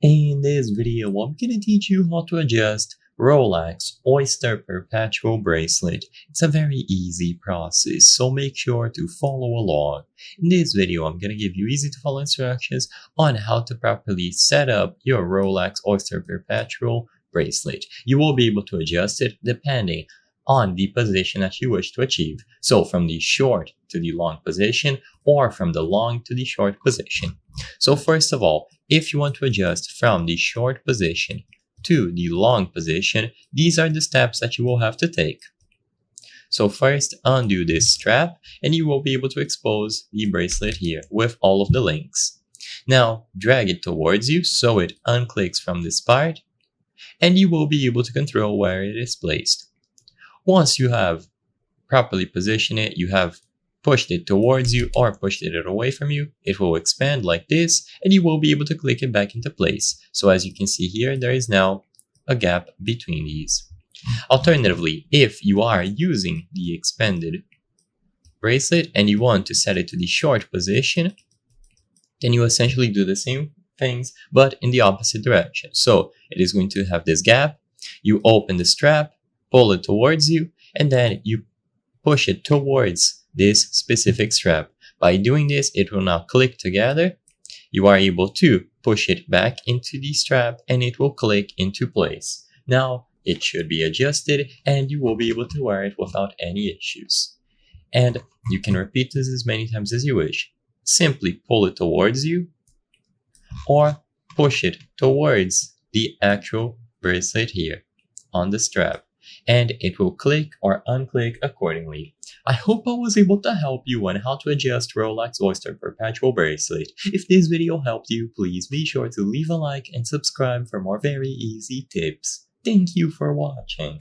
In this video, I'm gonna teach you how to adjust Rolex Oyster Perpetual Bracelet. It's a very easy process, so make sure to follow along. In this video, I'm gonna give you easy to follow instructions on how to properly set up your Rolex Oyster Perpetual Bracelet. You will be able to adjust it depending on the position that you wish to achieve. So from the short to the long position or from the long to the short position. So first of all, if you want to adjust from the short position to the long position, these are the steps that you will have to take. So first, undo this strap and you will be able to expose the bracelet here with all of the links. Now, drag it towards you so it unclicks from this part and you will be able to control where it is placed. Once you have properly positioned it, you have pushed it towards you or pushed it away from you, it will expand like this and you will be able to click it back into place. So as you can see here, there is now a gap between these. Alternatively, if you are using the expanded bracelet and you want to set it to the short position, then you essentially do the same things but in the opposite direction. So it is going to have this gap, you open the strap, pull it towards you, and then you push it towards this specific strap. By doing this, it will now click together. You are able to push it back into the strap and it will click into place. Now it should be adjusted and you will be able to wear it without any issues. And you can repeat this as many times as you wish. Simply pull it towards you or push it towards the actual bracelet here on the strap, and it will click or unclick accordingly. I hope I was able to help you on how to adjust Rolex Oyster Perpetual Bracelet. If this video helped you, please be sure to leave a like and subscribe for more very easy tips. Thank you for watching.